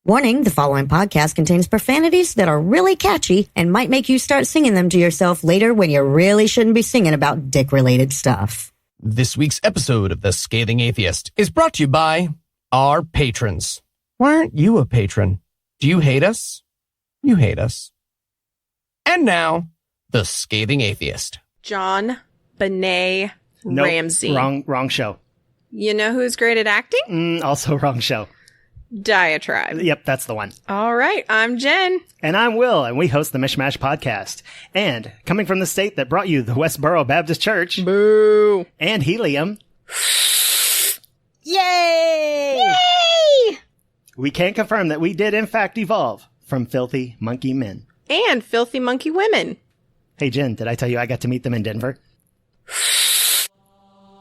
Warning, the following podcast contains profanities that are really catchy and might make you start singing them to yourself later when you really shouldn't be singing about dick-related stuff. This week's episode of The Scathing Atheist is brought to you by our patrons. Why aren't you a patron? Do you hate us? You hate us. And now, The Scathing Atheist. John Benet Ramsey. Wrong show. You know who's great at acting? Also wrong show. Diatribe. Yep, that's the one. All right, I'm Jen. And I'm Will, and we host the Mishmash Podcast. And coming from the state that brought you the Westboro Baptist Church. Boo. And helium. Yay! Yay! We can confirm that we did in fact evolve from filthy monkey men. And filthy monkey women. Hey Jen, did I tell you I got to meet them in Denver?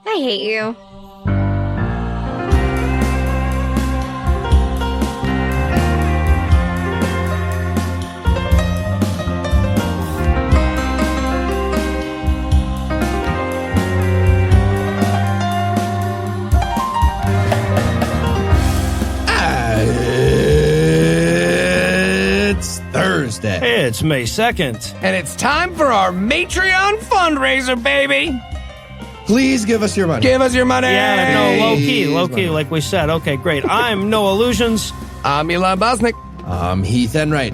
I hate you. Thursday. It's May 2nd. And it's time for our Matreon fundraiser, baby. Please give us your money. Give us your money. Yeah, no, low key, like we said. Okay, great. I'm Noah Illusions. I'm Eli Bosnick. I'm Heath Enright.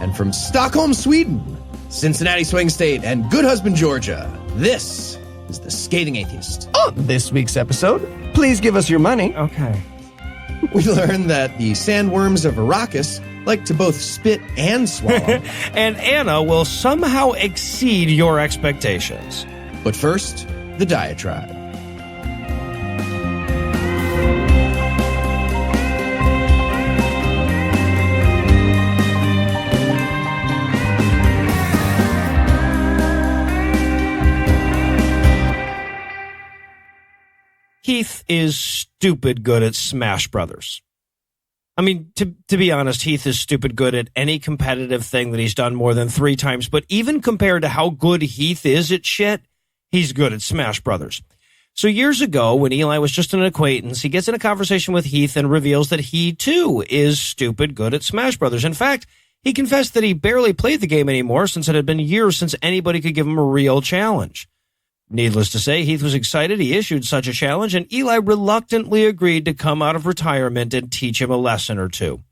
And from Stockholm, Sweden, Cincinnati Swing State, and Good Husband, Georgia, this is The Scathing Atheist. On this week's episode, please give us your money. Okay. We learned that the sandworms of Arrakis like to both spit and swallow. And Anna will somehow exceed your expectations. But first, the diatribe. Heath is stupid good at Smash Brothers. I mean, to be honest, Heath is stupid good at any competitive thing that he's done more than 3 times. But even compared to how good Heath is at shit, he's good at Smash Brothers. So years ago, when Eli was just an acquaintance, he gets in a conversation with Heath and reveals that he, too, is stupid good at Smash Brothers. In fact, he confessed that he barely played the game anymore since it had been years since anybody could give him a real challenge. Needless to say, Heath was excited he issued such a challenge, and Eli reluctantly agreed to come out of retirement and teach him a lesson or two.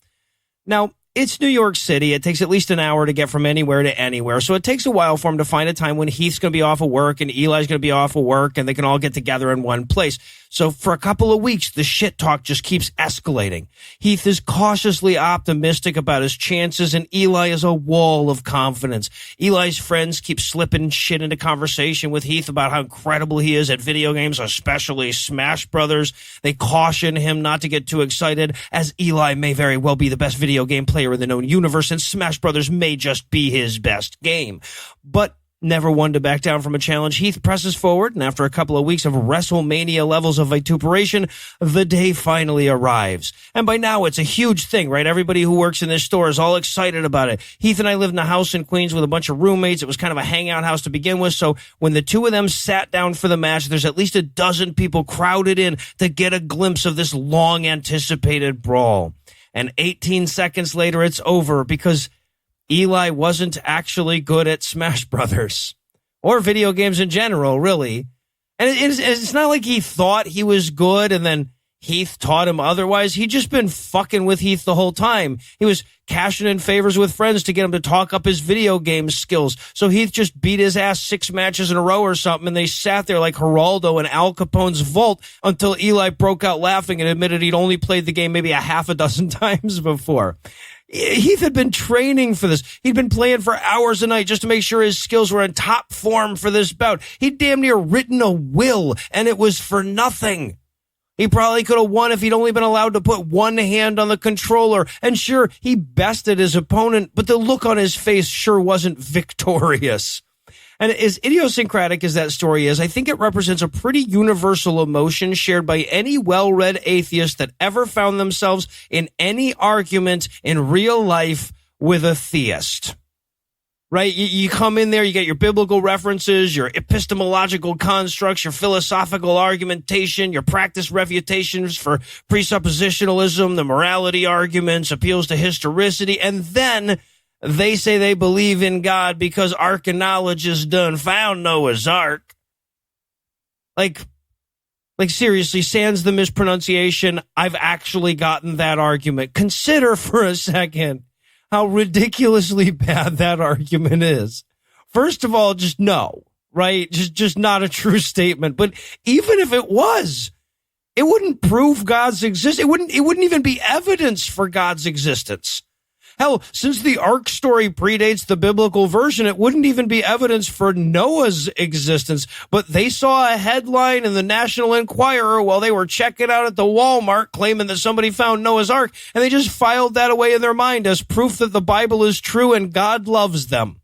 Now, it's New York City. It takes at least an hour to get from anywhere to anywhere, so it takes a while for him to find a time when Heath's going to be off of work and Eli's going to be off of work, and they can all get together in one place. So for a couple of weeks, the shit talk just keeps escalating. Heath is cautiously optimistic about his chances, and Eli is a wall of confidence. Eli's friends keep slipping shit into conversation with Heath about how incredible he is at video games, especially Smash Brothers. They caution him not to get too excited, as Eli may very well be the best video game player in the known universe, and Smash Brothers may just be his best game. But never one to back down from a challenge, Heath presses forward, and after a couple of weeks of WrestleMania levels of vituperation, the day finally arrives. And by now, it's a huge thing, right? Everybody who works in this store is all excited about it. Heath and I lived in a house in Queens with a bunch of roommates. It was kind of a hangout house to begin with, so when the two of them sat down for the match, there's at least a dozen people crowded in to get a glimpse of this long-anticipated brawl. And 18 seconds later, it's over because Eli wasn't actually good at Smash Brothers or video games in general, really. And it's not like he thought he was good and then Heath taught him otherwise. He'd just been fucking with Heath the whole time. He was cashing in favors with friends to get him to talk up his video game skills. So Heath just beat his ass 6 matches in a row or something, and they sat there like Geraldo in Al Capone's vault until Eli broke out laughing and admitted he'd only played the game maybe a half a dozen times before. Heath had been training for this. He'd been playing for hours a night just to make sure his skills were in top form for this bout. He'd damn near written a will, and it was for nothing. He probably could have won if he'd only been allowed to put one hand on the controller. And sure, he bested his opponent, but the look on his face sure wasn't victorious. And as idiosyncratic as that story is, I think it represents a pretty universal emotion shared by any well-read atheist that ever found themselves in any argument in real life with a theist. right? You come in there, you get your biblical references, your epistemological constructs, your philosophical argumentation, your practice refutations for presuppositionalism, the morality arguments, appeals to historicity, and then they say they believe in God because archaeologists done found Noah's Ark. Like seriously, sans the mispronunciation, I've actually gotten that argument. Consider for a second how ridiculously bad that argument is. First of all, just no, right? Just not a true statement. But even if it was, it wouldn't prove God's existence. It wouldn't even be evidence for God's existence. Hell, since the Ark story predates the biblical version, it wouldn't even be evidence for Noah's existence. But they saw a headline in the National Enquirer while they were checking out at the Walmart claiming that somebody found Noah's Ark, and they just filed that away in their mind as proof that the Bible is true and God loves them.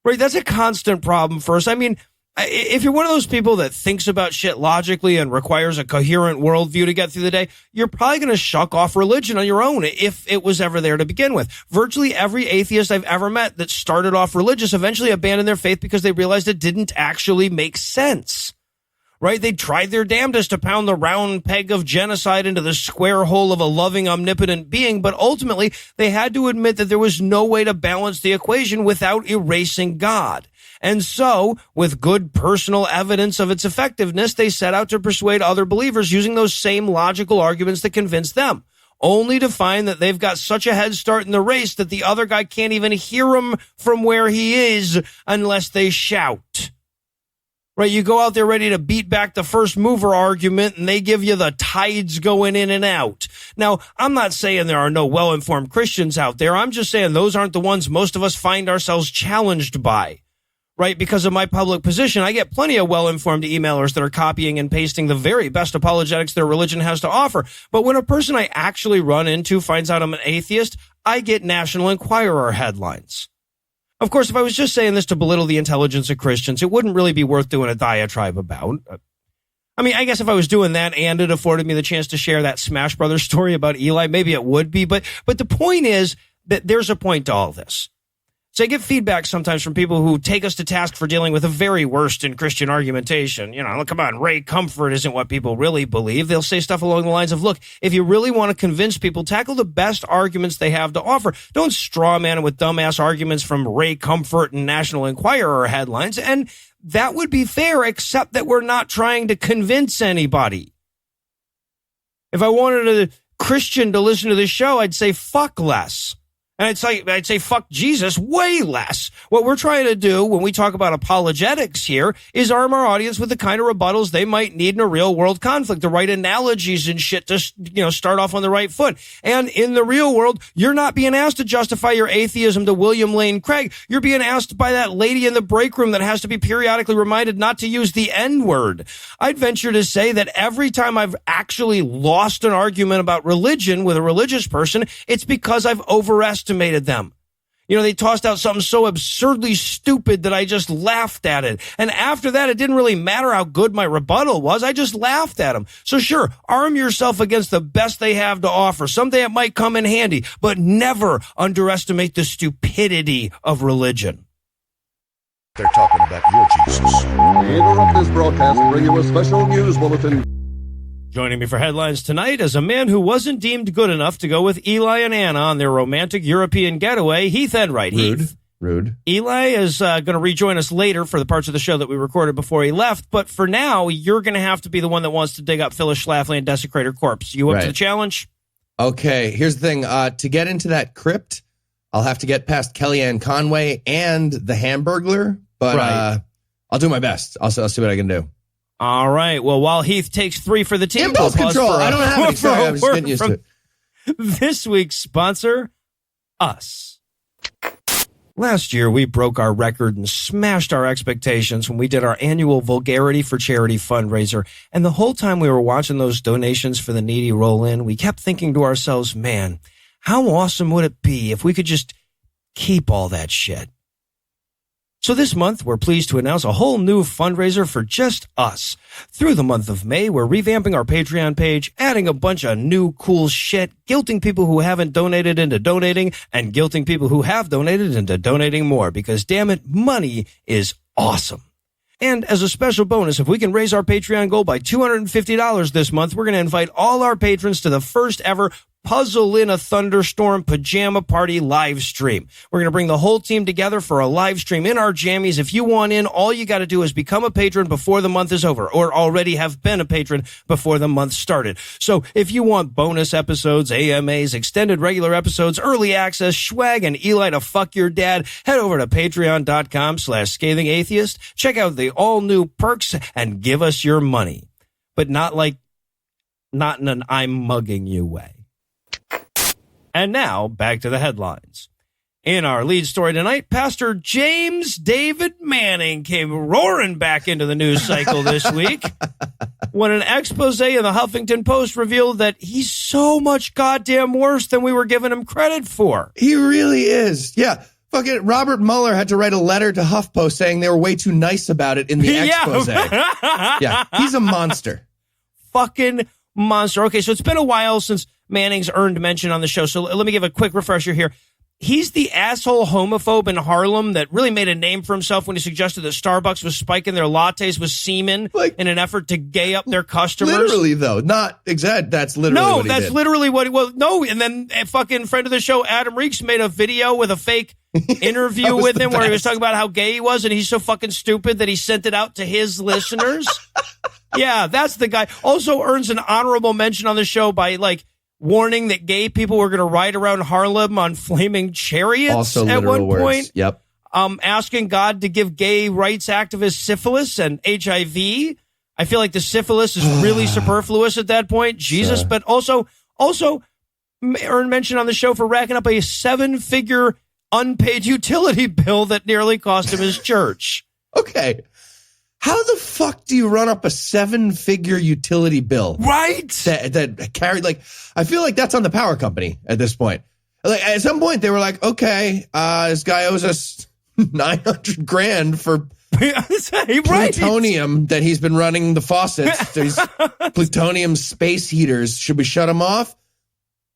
Right? That's a constant problem for us. I mean, if you're one of those people that thinks about shit logically and requires a coherent worldview to get through the day, you're probably going to shuck off religion on your own if it was ever there to begin with. Virtually every atheist I've ever met that started off religious eventually abandoned their faith because they realized it didn't actually make sense. Right? They tried their damnedest to pound the round peg of genocide into the square hole of a loving, omnipotent being, but ultimately they had to admit that there was no way to balance the equation without erasing God. And so, with good personal evidence of its effectiveness, they set out to persuade other believers using those same logical arguments that convinced them, only to find that they've got such a head start in the race that the other guy can't even hear him from where he is unless they shout. Right, you go out there ready to beat back the first mover argument, and they give you the tides going in and out. Now, I'm not saying there are no well-informed Christians out there. I'm just saying those aren't the ones most of us find ourselves challenged by. Right, because of my public position, I get plenty of well-informed emailers that are copying and pasting the very best apologetics their religion has to offer. But when a person I actually run into finds out I'm an atheist, I get National Enquirer headlines. Of course, if I was just saying this to belittle the intelligence of Christians, it wouldn't really be worth doing a diatribe about. I mean, I guess if I was doing that and it afforded me the chance to share that Smash Brothers story about Eli, maybe it would be. But the point is that there's a point to all this. So I get feedback sometimes from people who take us to task for dealing with the very worst in Christian argumentation. You know, come on, Ray Comfort isn't what people really believe. They'll say stuff along the lines of, look, if you really want to convince people, tackle the best arguments they have to offer. Don't straw man with dumbass arguments from Ray Comfort and National Enquirer headlines. And that would be fair, except that we're not trying to convince anybody. If I wanted a Christian to listen to this show, I'd say fuck less. And I'd say fuck Jesus way less. What we're trying to do when we talk about apologetics here is arm our audience with the kind of rebuttals they might need in a real world conflict, the right analogies and shit to, start off on the right foot. And in the real world, you're not being asked to justify your atheism to William Lane Craig. You're being asked by that lady in the break room that has to be periodically reminded not to use the N-word. I'd venture to say that every time I've actually lost an argument about religion with a religious person, it's because I've overestimated them. They tossed out something so absurdly stupid that I just laughed at it. And after that, it didn't really matter how good my rebuttal was. I just laughed at them. So sure, arm yourself against the best they have to offer. Someday it might come in handy, but never underestimate the stupidity of religion. They're talking about your Jesus. We interrupt this broadcast to bring you a special news bulletin. Joining me for headlines tonight is a man who wasn't deemed good enough to go with Eli and Anna on their romantic European getaway, Heath Enright. Rude. Eli is going to rejoin us later for the parts of the show that we recorded before he left, but for now, you're going to have to be the one that wants to dig up Phyllis Schlafly and desecrate her corpse. You up to the challenge? Okay, here's the thing. To get into that crypt, I'll have to get past Kellyanne Conway and the Hamburglar, but I'll do my best. I'll see what I can do. All right. Well, while Heath takes 3 for the team, impulse control. I don't have any. Sorry, I'm just getting used to it. This week's sponsor, us. Last year, we broke our record and smashed our expectations when we did our annual Vulgarity for Charity fundraiser. And the whole time we were watching those donations for the needy roll in, we kept thinking to ourselves, man, how awesome would it be if we could just keep all that shit? So this month, we're pleased to announce a whole new fundraiser for just us. Through the month of May, we're revamping our Patreon page, adding a bunch of new cool shit, guilting people who haven't donated into donating, and guilting people who have donated into donating more, because damn it, money is awesome. And as a special bonus, if we can raise our Patreon goal by $250 this month, we're going to invite all our patrons to the first ever Puzzle in a Thunderstorm Pajama Party live stream. We're going to bring the whole team together for a live stream in our jammies. If you want in, all you got to do is become a patron before the month is over, or already have been a patron before the month started. So if you want bonus episodes, AMAs, extended regular episodes, early access, swag, and Eli to fuck your dad, head over to patreon.com/Scathing Atheist. Check out the all new perks and give us your money. But not in an I'm mugging you way. And now, back to the headlines. In our lead story tonight, Pastor James David Manning came roaring back into the news cycle this week when an expose in the Huffington Post revealed that he's so much goddamn worse than we were giving him credit for. He really is. Yeah. Fucking Robert Mueller had to write a letter to HuffPost saying they were way too nice about it in the expose. Yeah, he's a monster. Fucking monster. Okay, so it's been a while since Manning's earned mention on the show, so let me give a quick refresher here. He's the asshole homophobe in Harlem that really made a name for himself when he suggested that Starbucks was spiking their lattes with semen in an effort to gay up their customers. Literally, though, not exact. That's literally what he did. Literally what he was. No, and then a fucking friend of the show, Adam Reeks, made a video with a fake interview with him where he was talking about how gay he was, and he's so fucking stupid that he sent it out to his listeners. Yeah, that's the guy. Also earns an honorable mention on the show by, warning that gay people were going to ride around Harlem on flaming chariots also at one words. point. Yep. Asking God to give gay rights activists syphilis and HIV. I feel like the syphilis is really superfluous at that point. Jesus, but also earned mention on the show for racking up a 7-figure unpaid utility bill that nearly cost him his church. Okay. How the fuck do you run up a 7-figure utility bill? Right. That carried, I feel like that's on the power company at this point. At some point they were like, okay, this guy owes us $900,000 for plutonium that he's been running the faucets. These plutonium space heaters. Should we shut him off?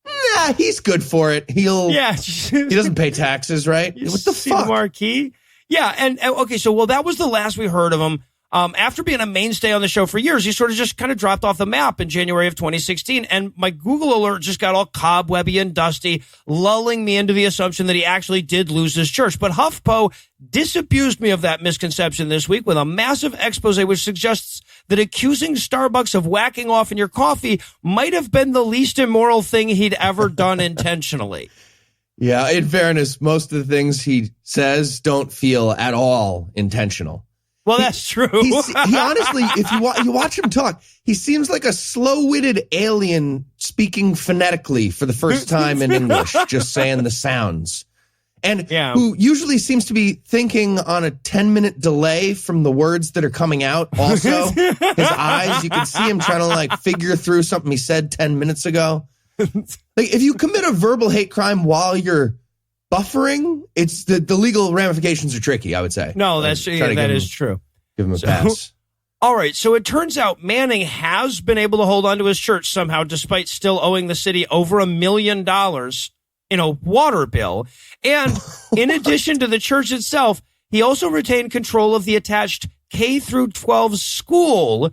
Nah, he's good for it. He doesn't pay taxes, right? What the fuck? Marquee? Yeah, and okay, so that was the last we heard of him. After being a mainstay on the show for years, he sort of just kind of dropped off the map in January of 2016, and my Google alert just got all cobwebby and dusty, lulling me into the assumption that he actually did lose his church. But HuffPo disabused me of that misconception this week with a massive expose which suggests that accusing Starbucks of whacking off in your coffee might have been the least immoral thing he'd ever done intentionally. Yeah, in fairness, most of the things he says don't feel at all intentional. Well, that's true. He honestly, if you watch him talk, he seems like a slow-witted alien speaking phonetically for the first time in English, just saying the sounds. And who usually seems to be thinking on a 10-minute delay from the words that are coming out also. His eyes, you can see him trying to figure through something he said 10 minutes ago. If you commit a verbal hate crime while you're buffering, it's the legal ramifications are tricky, I would say. No, that is true. Give him a pass. All right, so it turns out Manning has been able to hold on to his church somehow, despite still owing the city over $1 million in a water bill. And in addition to the church itself, he also retained control of the attached K-12 school,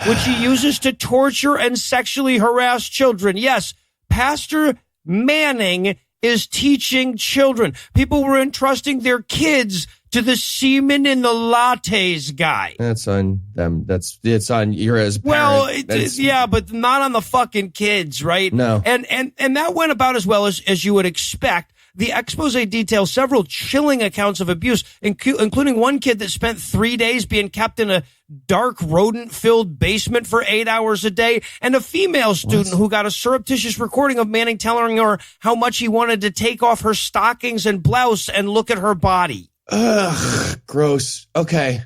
which he uses to torture and sexually harass children. Yes, Pastor Manning is teaching children. People were entrusting their kids to the semen in the lattes guy. That's on them. It's on your as parent. Well, but not on the fucking kids, right? No. And that went about as well as you would expect. The expose details several chilling accounts of abuse, including one kid that spent 3 days being kept in a dark, rodent-filled basement for 8 hours a day, and a female student who got a surreptitious recording of Manning telling her how much he wanted to take off her stockings and blouse and look at her body. Ugh, gross. Okay.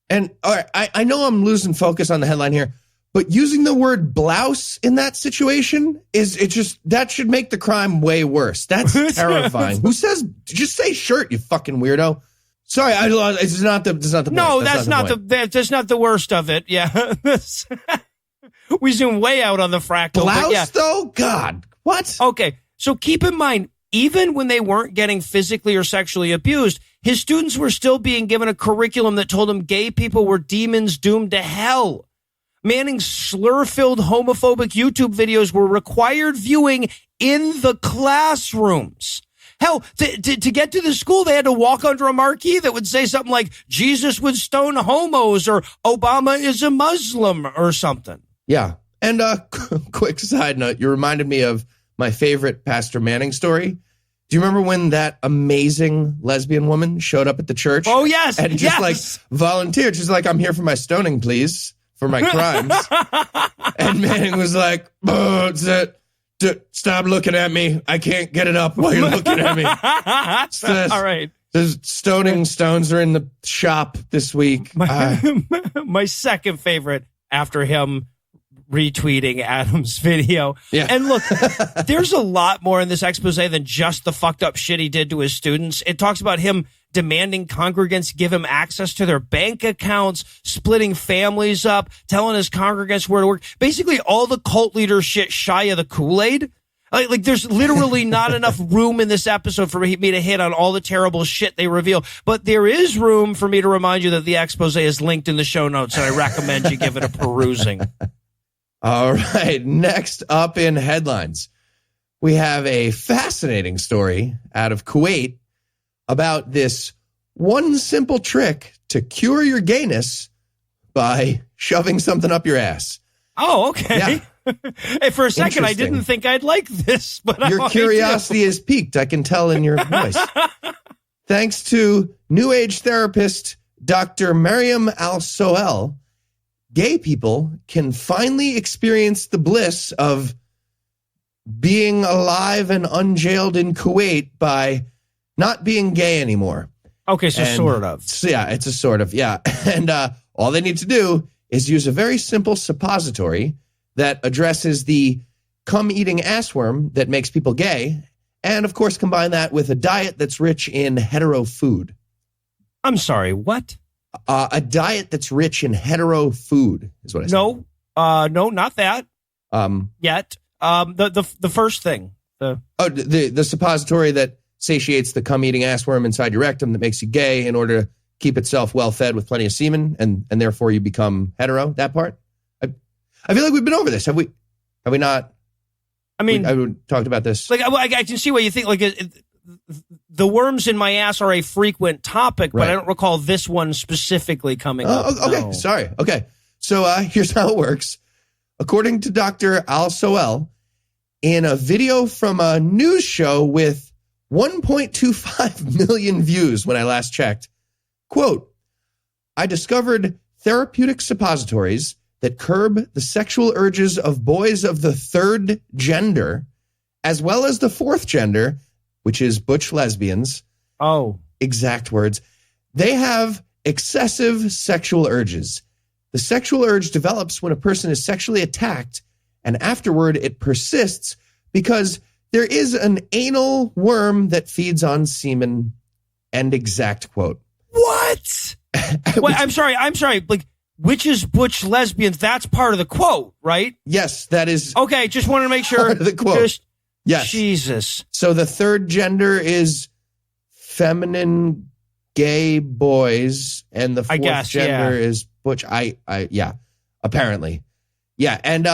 And all right, I know I'm losing focus on the headline here, but using the word blouse in that situation that should make the crime way worse. That's terrifying. Who says, just say shirt, you fucking weirdo. Sorry, I lost. It's not the. It's not the. No, point. that's not point. that's not the worst of it. Yeah, we zoom way out on the fractal. Blouse, though? God, what? Okay, so keep in mind, even when they weren't getting physically or sexually abused, his students were still being given a curriculum that told them gay people were demons doomed to hell. Manning's slur-filled homophobic YouTube videos were required viewing in the classrooms. Hell, to get to the school, they had to walk under a marquee that would say something like, Jesus would stone homos, or Obama is a Muslim, or something. Yeah. And quick side note, you reminded me of my favorite Pastor Manning story. Do you remember when that amazing lesbian woman showed up at the church? Oh, yes. And just volunteered. She's like, I'm here for my stoning, please, for my crimes. And Manning was like, stop looking at me. I can't get it up while you're looking at me. All right. The stoning stones are in the shop this week. My second favorite after him retweeting Adam's video. Yeah. And look, there's a lot more in this expose than just the fucked up shit he did to his students. It talks about him demanding congregants give him access to their bank accounts, splitting families up, telling his congregants where to work. Basically, all the cult leader shit shy of the Kool-Aid. Like there's literally not enough room in this episode for me to hit on all the terrible shit they reveal. But there is room for me to remind you that the expose is linked in the show notes, and I recommend you give it a perusing. All right. Next up in headlines, we have a fascinating story out of Kuwait about this one simple trick to cure your gayness by shoving something up your ass. Oh, okay. Yeah. Hey, for a second, I didn't think I'd like this, but your curiosity is piqued. I can tell in your voice. Thanks to New Age therapist Dr. Mariam Al-Soel, gay people can finally experience the bliss of being alive and unjailed in Kuwait by not being gay anymore. Okay, so sort of. So yeah, it's a sort of, yeah. And all they need to do is use a very simple suppository that addresses the cum-eating assworm that makes people gay, and of course combine that with a diet that's rich in hetero food. I'm sorry, what? A diet that's rich in hetero food is what I said. No, not that. Yet. The first thing. The suppository that satiates the cum-eating assworm inside your rectum that makes you gay in order to keep itself well-fed with plenty of semen, and therefore you become hetero, that part? I feel like we've been over this. Have we not? I mean, I talked about this. Like, I can see what you think. Like, the worms in my ass are a frequent topic, but I don't recall this one specifically coming up. Okay, no. Sorry. Okay, so here's how it works. According to Dr. Al-Soel, in a video from a news show with 1.25 million views when I last checked, quote, I discovered therapeutic suppositories that curb the sexual urges of boys of the third gender, as well as the fourth gender, which is butch lesbians. Oh. Exact words. They have excessive sexual urges. The sexual urge develops when a person is sexually attacked, and afterward it persists because there is an anal worm that feeds on semen. End exact quote. What? Wait, I'm sorry. Like, which is butch lesbians? That's part of the quote, right? Yes, that is. Okay, just wanted to make sure. Part of the quote. Yes. Jesus. So the third gender is feminine gay boys, and the fourth gender is butch. Yeah, apparently. Yeah, and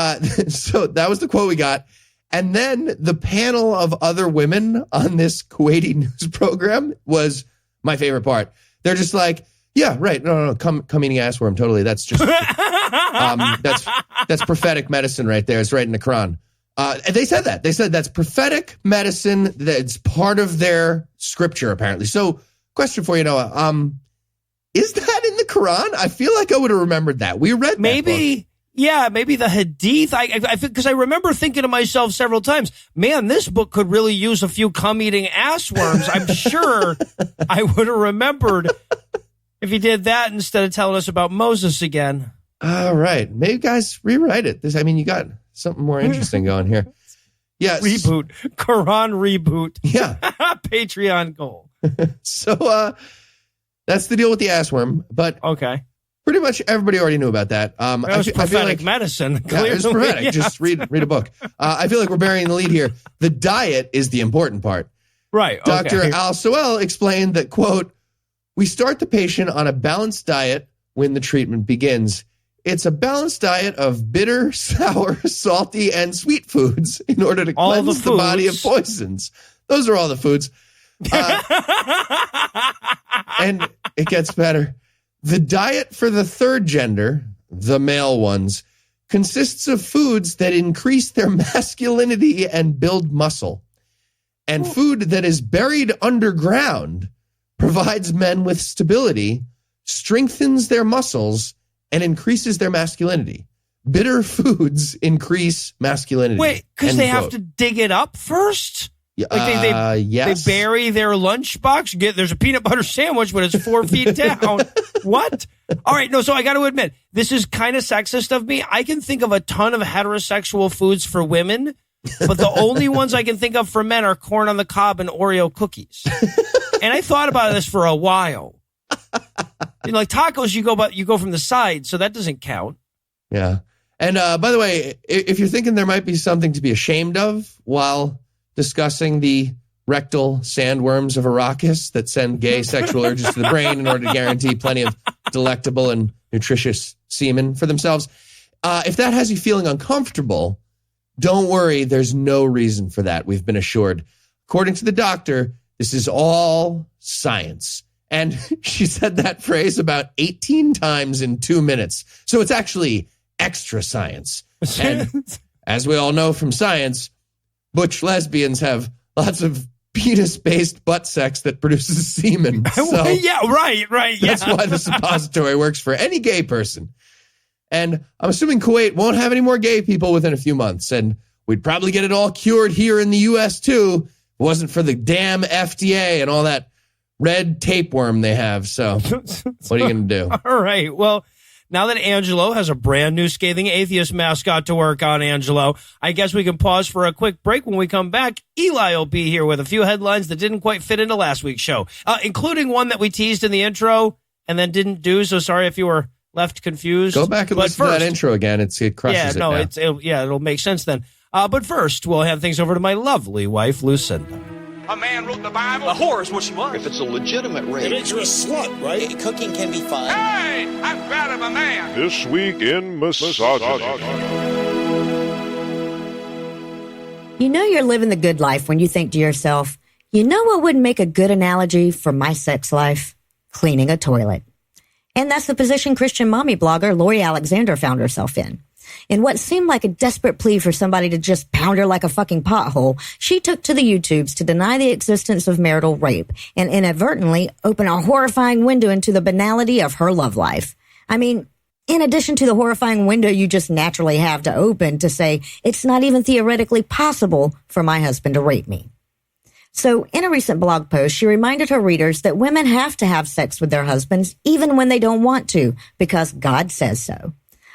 so that was the quote we got. And then the panel of other women on this Kuwaiti news program was my favorite part. They're just like, yeah, right. No, come eating assworm. Totally. That's just, that's prophetic medicine right there. It's right in the Quran. And they said that. They said that's prophetic medicine. That's part of their scripture, apparently. So, question for you, Noah. Is that in the Quran? I feel like I would have remembered that. We read that book. Yeah, maybe the Hadith. Because I remember thinking to myself several times, man, this book could really use a few cum-eating assworms. I'm sure I would have remembered if he did that instead of telling us about Moses again. All right. Maybe guys rewrite it. You got something more interesting going here. Yes. Reboot. Quran reboot. Yeah. Patreon goal. So, That's the deal with the ass worm. But okay, pretty much everybody already knew about that. It was prophetic medicine. Yeah, it was prophetic. Yeah. Just read a book. I feel like we're burying the lead here. The diet is the important part. Right. Dr. Okay. Al Soel explained that, quote, "We start the patient on a balanced diet when the treatment begins. It's a balanced diet of bitter, sour, salty, and sweet foods in order to cleanse the body of poisons." Those are all the foods. And it gets better. The diet for the third gender, the male ones, consists of foods that increase their masculinity and build muscle. And food that is buried underground provides men with stability, strengthens their muscles, and increases their masculinity. Bitter foods increase masculinity. Wait, because they have to dig it up first? Like yes. They bury their lunchbox. There's a peanut butter sandwich, but it's 4 feet down. What? All right, no, so I got to admit, this is kind of sexist of me. I can think of a ton of heterosexual foods for women, but the only ones I can think of for men are corn on the cob and Oreo cookies. And I thought about this for a while. Like tacos, you go from the side, so that doesn't count. Yeah. And by the way, if you're thinking there might be something to be ashamed of while discussing the rectal sandworms of Arrakis that send gay sexual urges to the brain in order to guarantee plenty of delectable and nutritious semen for themselves, if that has you feeling uncomfortable, don't worry. There's no reason for that. We've been assured. According to the doctor, this is all science. And she said that phrase about 18 times in 2 minutes. So it's actually extra science. And as we all know from science, butch lesbians have lots of penis-based butt sex that produces semen. So yeah, right. Yeah. That's why the suppository works for any gay person. And I'm assuming Kuwait won't have any more gay people within a few months. And we'd probably get it all cured here in the U.S. too, if it wasn't for the damn FDA and all that red tapeworm they have. So what are you going to do? All right. Well, now that Angelo has a brand new Scathing Atheist mascot to work on, Angelo, I guess we can pause for a quick break. When we come back, Eli will be here with a few headlines that didn't quite fit into last week's show, including one that we teased in the intro and then didn't do. So sorry if you were left confused. Go back and listen to that intro again. It crushes it now. It'll make sense then. But first, we'll hand things over to my lovely wife, Lucinda. A man wrote the Bible. A whore is what she was. If it's a legitimate rape, it makes you a slut, right? Cooking can be fun. Hey, I'm proud of a man. This week in misogyny. You know you're living the good life when you think to yourself, you know what would make a good analogy for my sex life? Cleaning a toilet. And that's the position Christian mommy blogger Lori Alexander found herself in. In what seemed like a desperate plea for somebody to just pound her like a fucking pothole, she took to the YouTubes to deny the existence of marital rape and inadvertently open a horrifying window into the banality of her love life. I mean, in addition to the horrifying window you just naturally have to open to say, it's not even theoretically possible for my husband to rape me. So, in a recent blog post, she reminded her readers that women have to have sex with their husbands even when they don't want to, because God says so.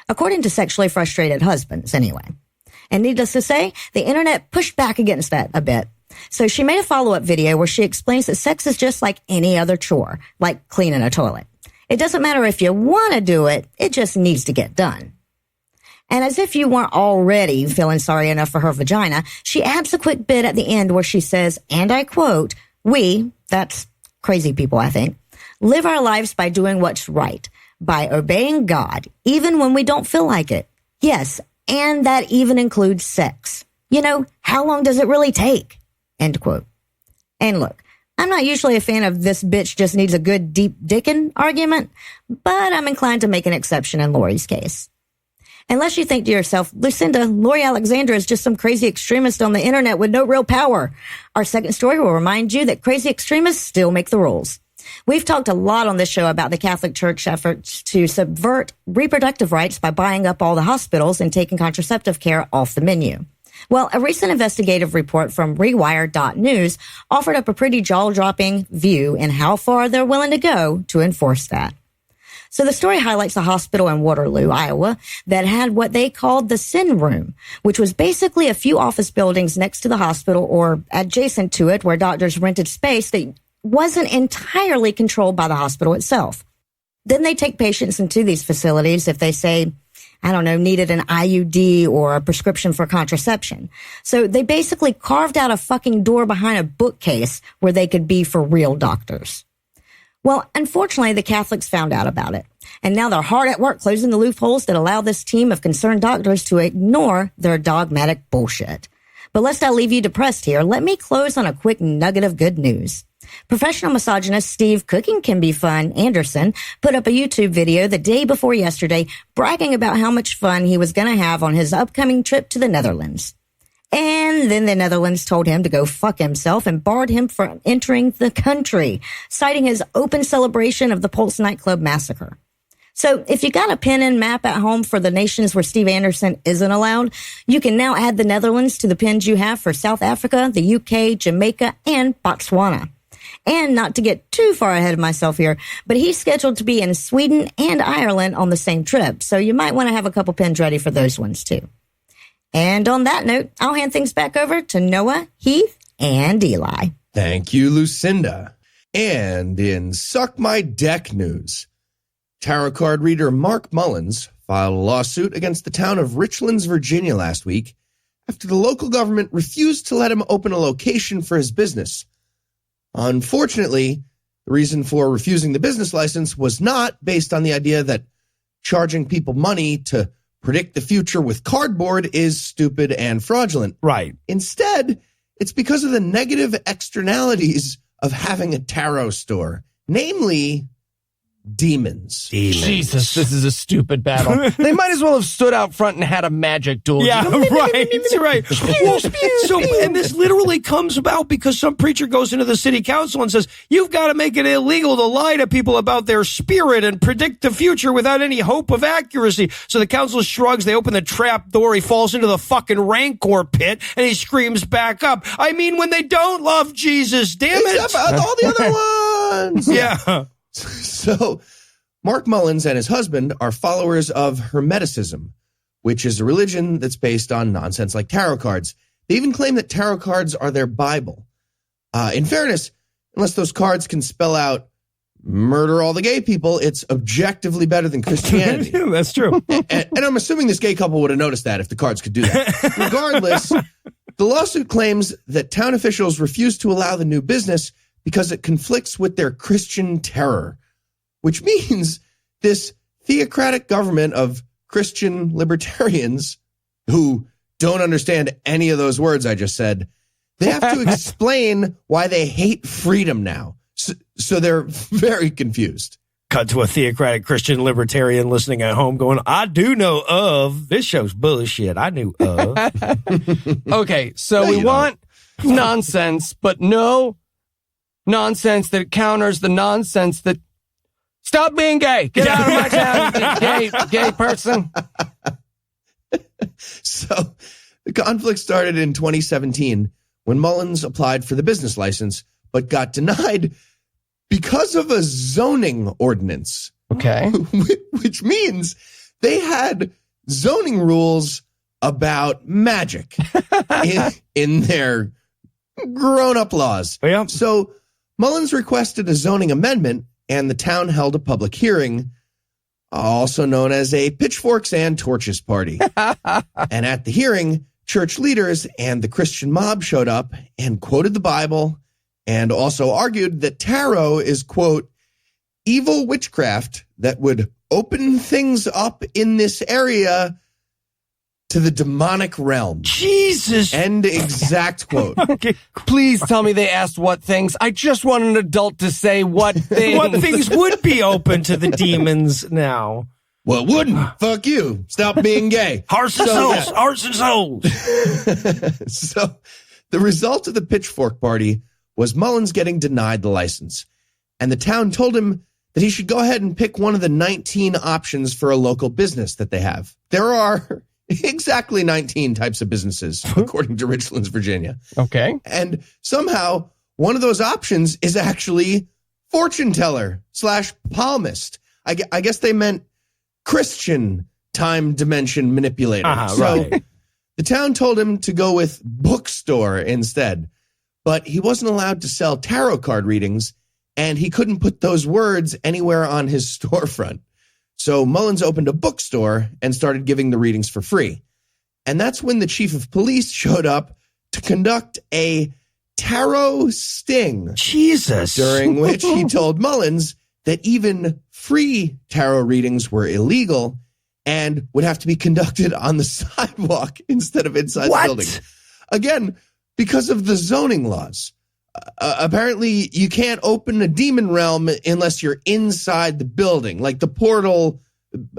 According to sexually frustrated husbands, anyway. And needless to say, the internet pushed back against that a bit. So she made a follow-up video where she explains that sex is just like any other chore, like cleaning a toilet. It doesn't matter if you want to do it, it just needs to get done. And as if you weren't already feeling sorry enough for her vagina, she adds a quick bit at the end where she says, and I quote, "We," that's crazy people, I think, "live our lives by doing what's right, by obeying God, even when we don't feel like it. Yes, and that even includes sex. You know, how long does it really take?" End quote. And look, I'm not usually a fan of this bitch just needs a good deep dickin' argument, but I'm inclined to make an exception in Lori's case. Unless you think to yourself, Lucinda, Lori Alexander is just some crazy extremist on the internet with no real power. Our second story will remind you that crazy extremists still make the rules. We've talked a lot on this show about the Catholic Church efforts to subvert reproductive rights by buying up all the hospitals and taking contraceptive care off the menu. Well, a recent investigative report from Rewire.News offered up a pretty jaw-dropping view in how far they're willing to go to enforce that. So the story highlights a hospital in Waterloo, Iowa, that had what they called the sin room, which was basically a few office buildings next to the hospital or adjacent to it where doctors rented space that wasn't entirely controlled by the hospital itself. Then they take patients into these facilities if they say, I don't know, needed an IUD or a prescription for contraception. So they basically carved out a fucking door behind a bookcase where they could be for real doctors. Well, unfortunately, the Catholics found out about it. And now they're hard at work closing the loopholes that allow this team of concerned doctors to ignore their dogmatic bullshit. But lest I leave you depressed here, let me close on a quick nugget of good news. Professional misogynist Steve Cooking Can Be Fun Anderson put up a YouTube video the day before yesterday bragging about how much fun he was going to have on his upcoming trip to the Netherlands. And then the Netherlands told him to go fuck himself and barred him from entering the country, citing his open celebration of the Pulse nightclub massacre. So if you got a pen and map at home for the nations where Steve Anderson isn't allowed, you can now add the Netherlands to the pins you have for South Africa, the UK, Jamaica, and Botswana. And not to get too far ahead of myself here, but he's scheduled to be in Sweden and Ireland on the same trip, so you might want to have a couple pins ready for those ones too. And on that note, I'll hand things back over to Noah, Heath, and Eli. Thank you, Lucinda. And in Suck My Deck news, tarot card reader Mark Mullins filed a lawsuit against the town of Richlands, Virginia last week after the local government refused to let him open a location for his business. Unfortunately, the reason for refusing the business license was not based on the idea that charging people money to predict the future with cardboard is stupid and fraudulent. Right. Instead, it's because of the negative externalities of having a tarot store, namely demons. Jesus, this is a stupid battle. They might as well have stood out front and had a magic duel. Yeah, right. Right. Well, so, and this literally comes about because some preacher goes into the city council and says, you've got to make it illegal to lie to people about their spirit and predict the future without any hope of accuracy. So the council shrugs, they open the trap door, he falls into the fucking rancor pit, and he screams back up, I mean, when they don't love Jesus, damn it. Except all the other ones. Yeah. So, Mark Mullins and his husband are followers of Hermeticism, which is a religion that's based on nonsense like tarot cards. They even claim that tarot cards are their Bible. In fairness, unless those cards can spell out murder all the gay people, it's objectively better than Christianity. Yeah, that's true. And I'm assuming this gay couple would have noticed that if the cards could do that. Regardless, the lawsuit claims that town officials refused to allow the new business because it conflicts with their Christian terror, which means this theocratic government of Christian libertarians who don't understand any of those words I just said, they have to explain why they hate freedom now. So they're very confused. Cut to a theocratic Christian libertarian listening at home going, I do know of. This show's bullshit. I knew of. Okay, so we want nonsense, but no nonsense that counters the nonsense that stop being gay. Get out of my town, you gay person. So the conflict started in 2017 when Mullins applied for the business license, but got denied because of a zoning ordinance. Okay. Which means they had zoning rules about magic in their grown-up laws. Yeah. So Mullins requested a zoning amendment, and the town held a public hearing, also known as a pitchforks and torches party. And at the hearing, church leaders and the Christian mob showed up and quoted the Bible and also argued that tarot is, quote, evil witchcraft that would open things up in this area to the demonic realm. Jesus. End exact quote. Okay. Please tell me they asked what things. I just want an adult to say what things. What things would be open to the demons now? Well, it wouldn't. Fuck you. Stop being gay. Hearts and souls. Hearts and souls. So the result of the pitchfork party was Mullins getting denied the license. And the town told him that he should go ahead and pick one of the 19 options for a local business that they have. There are exactly 19 types of businesses, according to Richlands, Virginia. Okay. And somehow one of those options is actually fortune teller / palmist. I guess they meant Christian time dimension manipulator. Right. The town told him to go with bookstore instead. but he wasn't allowed to sell tarot card readings, and he couldn't put those words anywhere on his storefront. So Mullins opened a bookstore and started giving the readings for free. And that's when the chief of police showed up to conduct a tarot sting. Jesus. During which he told Mullins that even free tarot readings were illegal and would have to be conducted on the sidewalk instead of inside the building. Again, because of the zoning laws. Apparently, you can't open a demon realm unless you're inside the building. Like the portal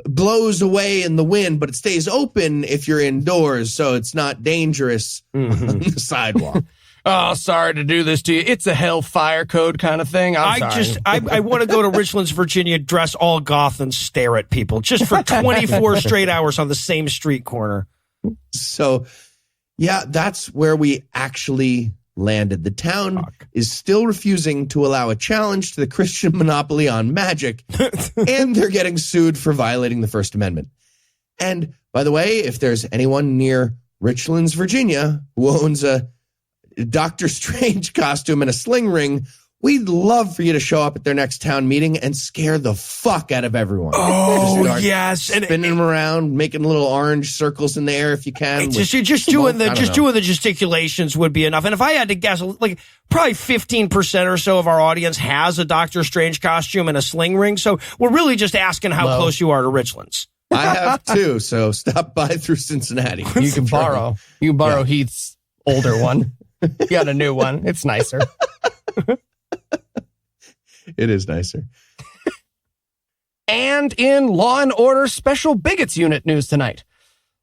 blows away in the wind, but it stays open if you're indoors, so it's not dangerous on the sidewalk. Oh, sorry to do this to you. It's a hellfire code kind of thing. I want to go to Richlands, Virginia, dress all goth and stare at people just for 24 straight hours on the same street corner. So, yeah, that's where we actually landed. The town is still refusing to allow a challenge to the Christian monopoly on magic, and they're getting sued for violating the First Amendment. And by the way, if there's anyone near Richlands, Virginia, who owns a Doctor Strange costume and a sling ring, we'd love for you to show up at their next town meeting and scare the fuck out of everyone. Oh, yes. And spinning them around, making little orange circles in the air if you can. Just doing the gesticulations would be enough. And if I had to guess, like probably 15% or so of our audience has a Doctor Strange costume and a sling ring. So we're really just asking how close you are to Richlands. I have too, so stop by through Cincinnati. You can borrow. You can borrow Heath's older one. You got a new one. It's nicer. It is nicer. And in Law and Order Special Bigots Unit news tonight.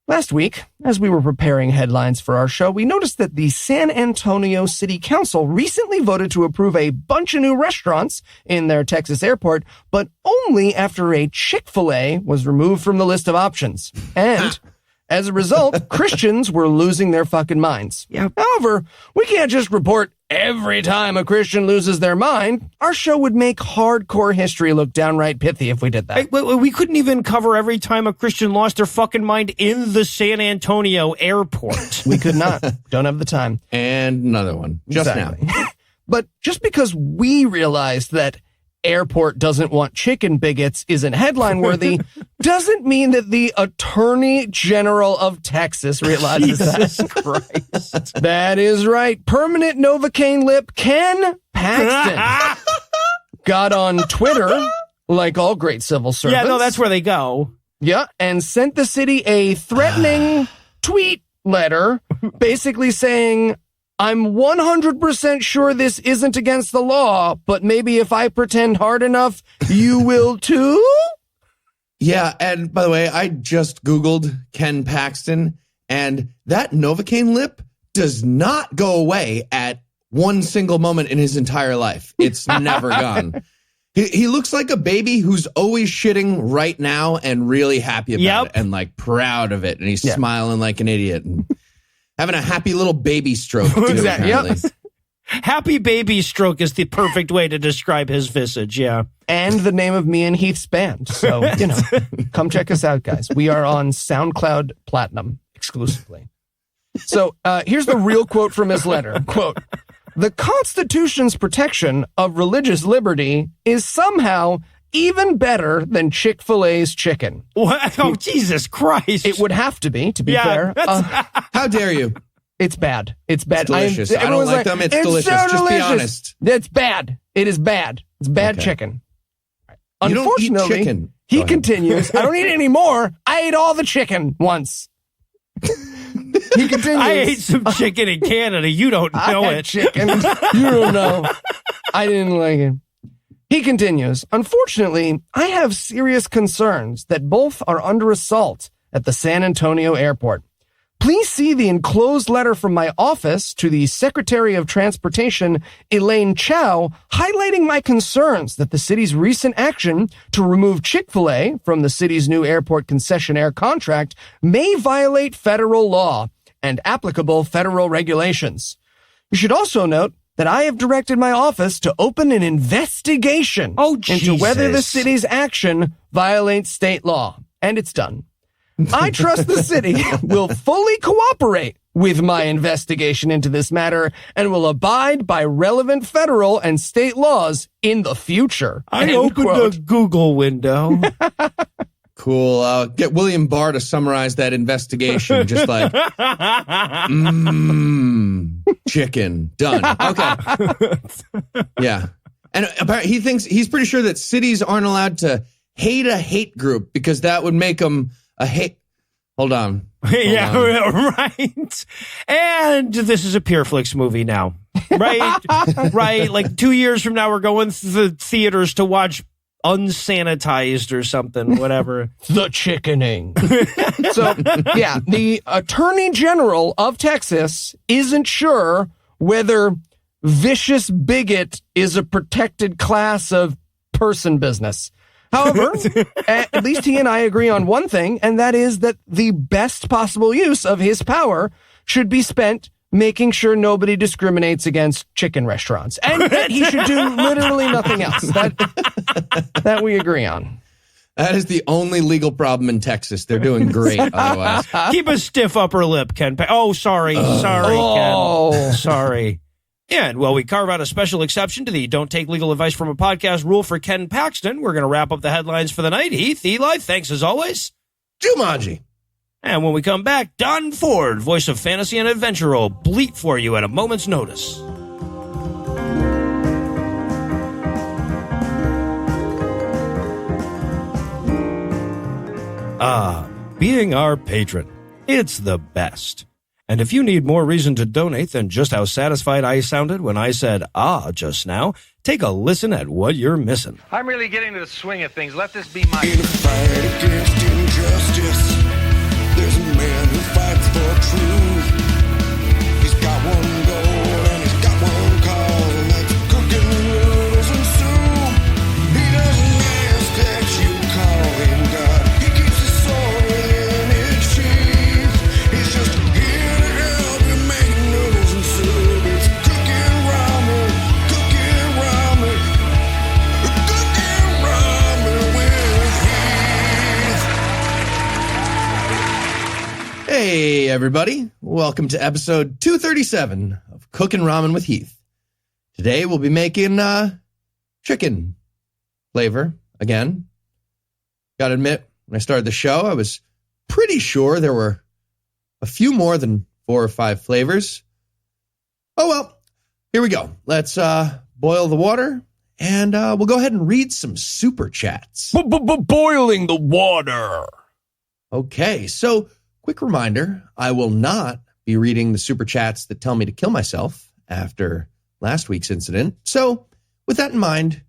Last week, as we were preparing headlines for our show, we noticed that the San Antonio City Council recently voted to approve a bunch of new restaurants in their Texas airport, but only after a Chick-fil-A was removed from the list of options. And as a result, Christians were losing their fucking minds. Yep. However, we can't just report every time a Christian loses their mind. Our show would make hardcore history look downright pithy if we did that. We couldn't even cover every time a Christian lost their fucking mind in the San Antonio airport. We could not. Don't have the time. And another one. Just now. But just because we realized that airport doesn't want chicken bigots isn't headline worthy doesn't mean that the Attorney General of Texas realizes that. Christ. That is right. Permanent Novocaine lip Ken Paxton got on Twitter, like all great civil servants. Yeah, no, that's where they go. Yeah, and sent the city a threatening tweet letter basically saying, I'm 100% sure this isn't against the law, but maybe if I pretend hard enough, you will too? Yeah, and by the way, I just Googled Ken Paxton, and that Novocaine lip does not go away at one single moment in his entire life. It's never gone. He looks like a baby who's always shitting right now and really happy about it and like proud of it. And he's smiling like an idiot and having a happy little baby stroke. Too, exactly. Yep. Happy baby stroke is the perfect way to describe his visage. Yeah. And the name of me and Heath's band. So, come check us out, guys. We are on SoundCloud Platinum exclusively. So here's the real quote from his letter. Quote, the Constitution's protection of religious liberty is somehow even better than Chick-fil-A's chicken. What? Oh, Jesus Christ. It would have to be fair. How dare you? It's bad. It's bad. It's delicious. I don't like them. It's delicious. So Just be honest. It's bad. It is bad. It's bad chicken. You Unfortunately, don't eat chicken. He continues, I don't eat it anymore. I ate all the chicken once. He continues. I ate some chicken in Canada. You don't know it. Chicken. You don't know. I didn't like it. He continues, unfortunately, I have serious concerns that both are under assault at the San Antonio airport. Please see the enclosed letter from my office to the Secretary of Transportation, Elaine Chao, highlighting my concerns that the city's recent action to remove Chick-fil-A from the city's new airport concessionaire contract may violate federal law and applicable federal regulations. You should also note that I have directed my office to open an investigation into whether the city's action violates state law. And it's done. I trust the city will fully cooperate with my investigation into this matter and will abide by relevant federal and state laws in the future. I opened a Google window. Cool. Get William Barr to summarize that investigation. Just like, chicken. Done. Okay. Yeah. And he's pretty sure that cities aren't allowed to hate a hate group because that would make them a hate. Hold on. Right. And this is a PureFlix movie now. Right? Right. Like 2 years from now, we're going to the theaters to watch Unsanitized or something, whatever. The chickening. So, yeah, the Attorney General of Texas isn't sure whether vicious bigot is a protected class of person business. However, at least he and I agree on one thing, and that is that the best possible use of his power should be spent making sure nobody discriminates against chicken restaurants. And that he should do literally nothing else. That we agree on. That is the only legal problem in Texas. They're doing great otherwise. Keep a stiff upper lip, Ken. Sorry, Ken. Sorry. And while we carve out a special exception to the don't take legal advice from a podcast rule for Ken Paxton, we're going to wrap up the headlines for the night. Heath, Eli, thanks as always. Jumanji. And when we come back, Don Ford, voice of fantasy and adventure, will bleat for you at a moment's notice. Being our patron. It's the best. And if you need more reason to donate than just how satisfied I sounded when I said just now, take a listen at what you're missing. I'm really getting to the swing of things. Let this be my... In a fight against injustice, there's a man who fights for truth. He's got one goal and he's got one cause, and that's cooking noodles and soup. He doesn't ask that you call him God. He keeps his soul within his sheath. He's just here to help you make noodles and soup. It's cooking ramen, cooking ramen, cooking ramen with Heath. Hey, everybody. Welcome to episode 237 of Cooking Ramen with Heath. Today we'll be making chicken flavor again. Gotta admit, when I started the show, I was pretty sure there were a few more than 4 or 5 flavors. Oh, well, here we go. Let's boil the water, and we'll go ahead and read some super chats. Boiling the water. Okay, so quick reminder, I will not be reading the super chats that tell me to kill myself after last week's incident. So with that in mind,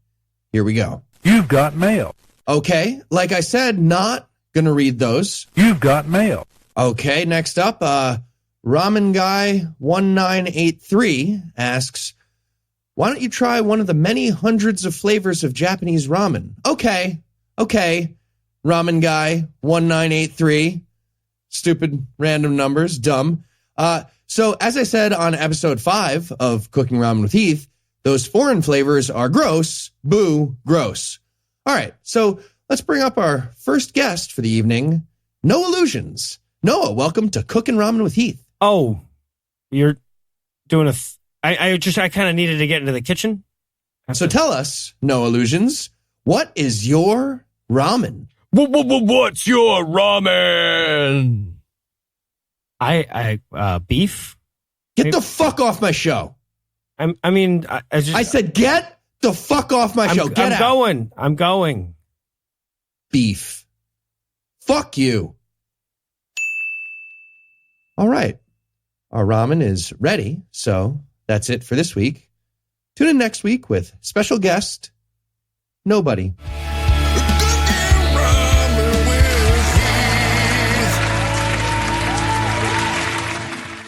here we go. You've got mail. Okay, like I said, not going to read those. You've got mail. Okay, next up, Ramen Guy 1983 asks, why don't you try one of the many hundreds of flavors of Japanese ramen? Okay, Ramen Guy 1983. Stupid random numbers, dumb. So as I said on episode 5 of Cooking Ramen with Heath, those foreign flavors are gross. Boo, gross. All right, so let's bring up our first guest for the evening, No Illusions. Noah, welcome to Cooking Ramen with Heath. Oh, you're doing I kind of needed to get into the kitchen. So tell us, No Illusions, what is your ramen? What's your ramen? Beef. Get the fuck off my show. I said get the fuck off my show. Get out. I'm going. Beef. Fuck you. All right. Our ramen is ready, so that's it for this week. Tune in next week with special guest, Nobody.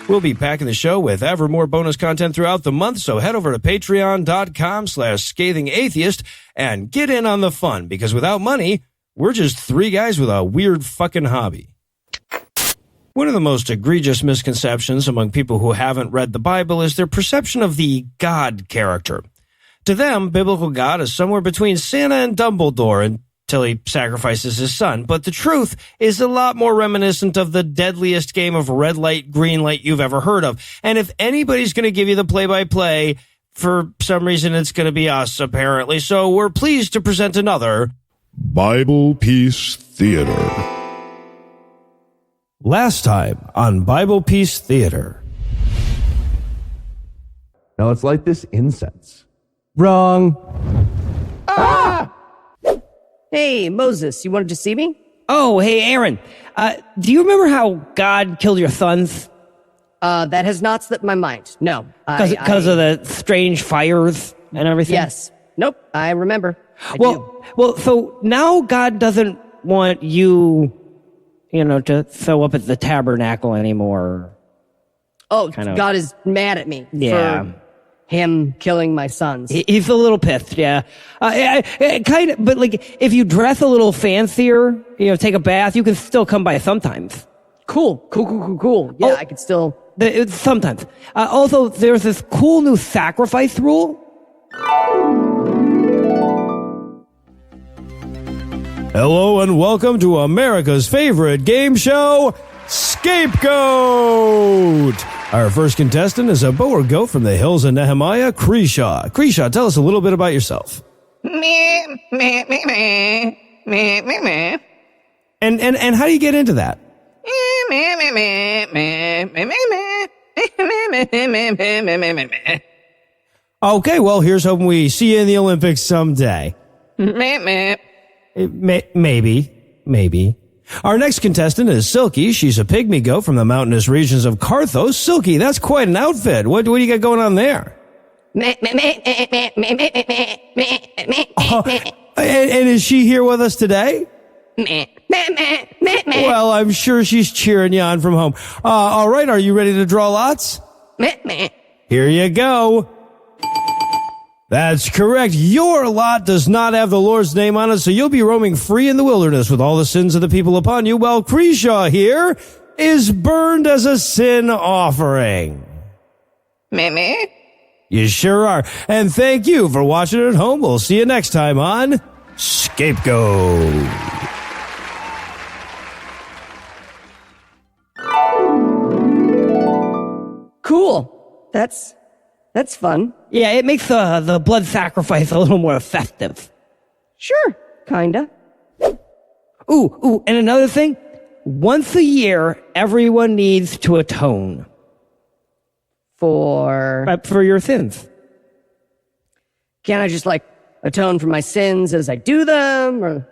We'll be packing the show with ever more bonus content throughout the month, so head over to patreon.com/scathingatheist and get in on the fun, because without money, we're just 3 guys with a weird fucking hobby. One of the most egregious misconceptions among people who haven't read the Bible is their perception of the God character. To them, biblical God is somewhere between Santa and Dumbledore, and till he sacrifices his son. But the truth is a lot more reminiscent of the deadliest game of red light, green light you've ever heard of. And if anybody's going to give you the play-by-play, for some reason it's going to be us, apparently. So we're pleased to present another Bible Peace Theater. Last time on Bible Peace Theater. Now let's light this incense. Wrong. Ah! Hey, Moses, you wanted to see me? Oh, hey, Aaron. Do you remember how God killed your sons? That has not slipped my mind. No. Because of the strange fires and everything? Yes. Nope, I remember. Well, so now God doesn't want you, to show up at the tabernacle anymore. Oh, God is mad at me for him killing my sons. He's a little pissed, yeah. Kind of, but like, if you dress a little fancier, take a bath, you can still come by sometimes. Cool. Yeah, I could still... Sometimes. Also, there's this cool new sacrifice rule. Hello and welcome to America's favorite game show, Scapegoat! Our first contestant is a boer goat from the hills of Nehemiah, Creshaw. Creshaw, tell us a little bit about yourself. And how do you get into that? Okay, well, here's hoping we see you in the Olympics someday. Maybe. Our next contestant is Silky. She's a pygmy goat from the mountainous regions of Carthos. Silky, that's quite an outfit. What do you got going on there? And is she here with us today? Well, I'm sure she's cheering you on from home. All right, are you ready to draw lots? Here you go. That's correct. Your lot does not have the Lord's name on it, so you'll be roaming free in the wilderness with all the sins of the people upon you, while Creshaw here is burned as a sin offering. You sure are. And thank you for watching at home. We'll see you next time on Scapegoat. Cool. That's fun. Yeah, it makes the blood sacrifice a little more effective. Sure, kinda. Ooh, and another thing, once a year, everyone needs to atone. For your sins. Can't I just, atone for my sins as I do them, or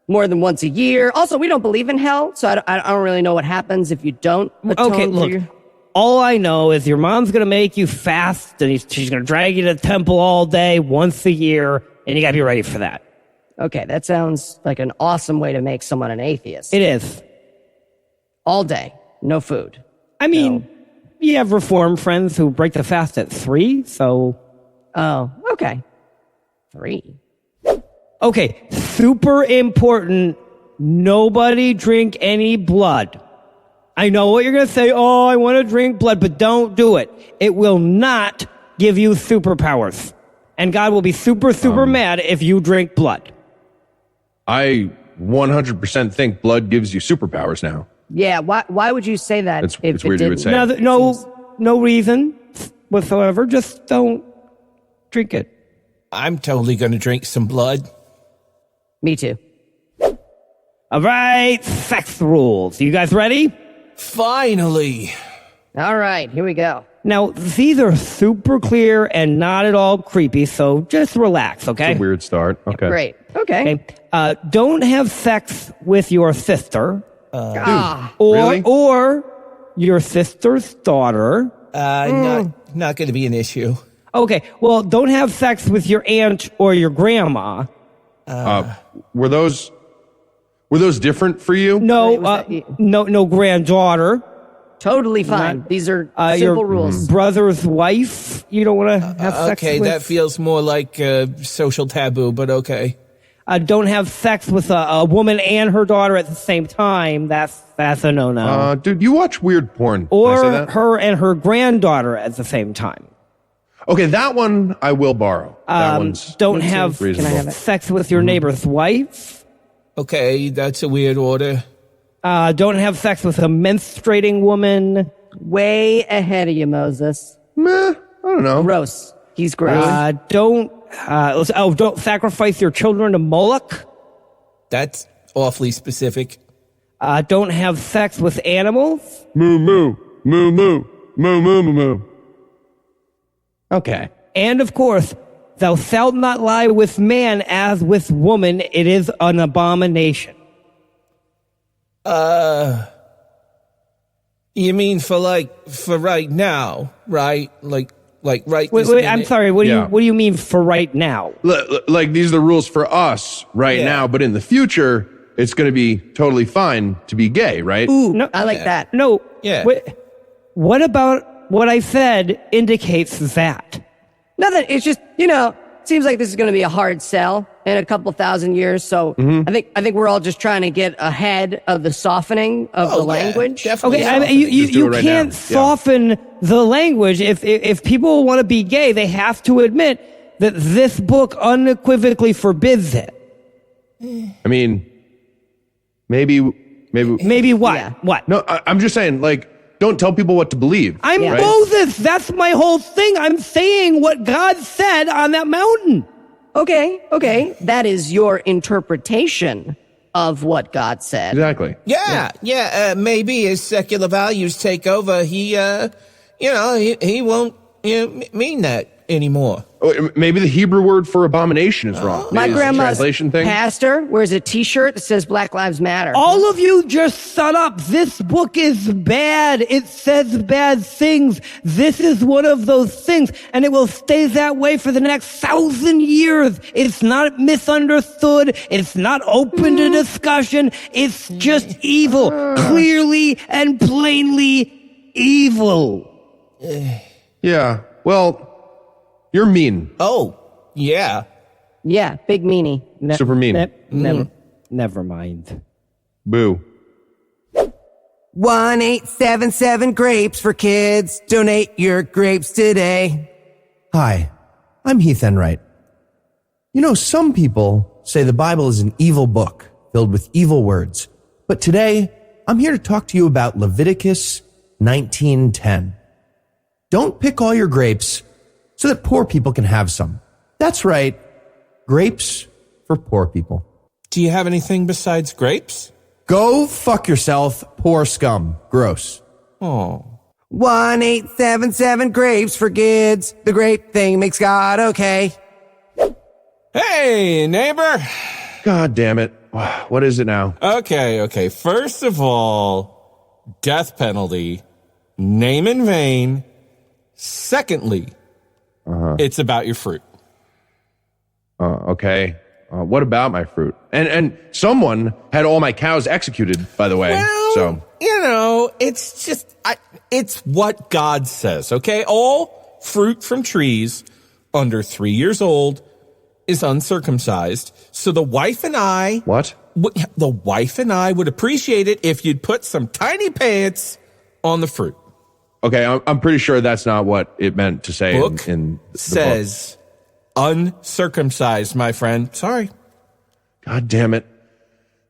more than once a year? Also, we don't believe in hell, so I don't really know what happens if you don't atone. Okay, look. All I know is your mom's going to make you fast, and she's going to drag you to the temple all day, once a year, and you got to be ready for that. Okay, that sounds like an awesome way to make someone an atheist. It is. All day, no food. I mean, you have Reformed friends who break the fast at 3, so... Oh, okay. 3. Okay, super important, nobody drink any blood. I know what you're going to say. Oh, I want to drink blood, but don't do it. It will not give you superpowers. And God will be super mad if you drink blood. I 100% think blood gives you superpowers now. Yeah, why would you say that? It's weird you would say it. No reason whatsoever. Just don't drink it. I'm totally going to drink some blood. Me too. All right, sex rules. You guys ready? Finally. All right, here we go. Now, these are super clear and not at all creepy, so just relax, okay? It's a weird start. Okay. Great. Okay. Don't have sex with your sister. Really? Or your sister's daughter. Not going to be an issue. Okay, well, don't have sex with your aunt or your grandma. Were those different for you? No, no granddaughter. Totally fine. These are simple your rules. Brother's wife, you don't want to have sex with? Okay, that feels more like social taboo, but okay. Don't have sex with a woman and her daughter at the same time. That's a no-no. Dude, you watch weird porn. Or her and her granddaughter at the same time. Okay, that one I will borrow. That one's Don't have reasonable. sex with your neighbor's wife. Okay, that's a weird order. Don't have sex with a menstruating woman. Way ahead of you, Moses. Meh, I don't know. Gross. He's gross. Don't sacrifice your children to Moloch. That's awfully specific. Don't have sex with animals. Moo moo. Moo moo. Moo moo moo moo. Okay. And of course, thou shalt not lie with man as with woman. It is an abomination. You mean for right now, right? Like right Wait, this I'm minute? sorry. What do you mean for right now? Like these are the rules for us right Yeah. now, but in the future, it's going to be totally fine to be gay, right? Ooh, No, I like that. No. Yeah. What about what I said indicates that? Nothing. It's just, seems like this is going to be a hard sell in a couple thousand years. So I think we're all just trying to get ahead of the softening of the language. Definitely. Okay, I mean, you do it right can't now. Yeah. soften the language. If people want to be gay, they have to admit that this book unequivocally forbids it. I mean, maybe. Maybe what? Yeah. What? No, I'm just saying, don't tell people what to believe. I'm right? Moses. That's my whole thing. I'm saying what God said on that mountain. Okay. That is your interpretation of what God said. Exactly. Yeah. Maybe as secular values take over, he won't mean that anymore. Oh, maybe the Hebrew word for abomination is wrong. My Maybe it's a grandma's translation thing. pastor wears a T-shirt that says Black Lives Matter. All of you just shut up. This book is bad. It says bad things. This is one of those things, and it will stay that way for the next 1,000 years. It's not misunderstood. It's not open to discussion. It's just evil. Clearly and plainly evil. Yeah. Well, you're mean. Oh, yeah. Yeah, big meanie. Super mean. Never mind. Boo. 1877 grapes for kids. Donate your grapes today. Hi, I'm Heath Enright. Some people say the Bible is an evil book filled with evil words. But today, I'm here to talk to you about Leviticus 19:10. Don't pick all your grapes so that poor people can have some. That's right. Grapes for poor people. Do you have anything besides grapes? Go fuck yourself, poor scum. Gross. Oh. 1877 grapes for kids. The grape thing makes God okay. Hey, neighbor. God damn it. What is it now? Okay. First of all, death penalty, name in vain. Secondly, it's about your fruit. Okay. What about my fruit? And someone had all my cows executed, by the way. Well, it's just, it's what God says, okay? All fruit from trees under 3 years old is uncircumcised. So the wife and I... What? The wife and I would appreciate it if you'd put some tiny pants on the fruit. Okay, I'm pretty sure that's not what it meant to say Book in the says uncircumcised, my friend. Sorry. God damn it.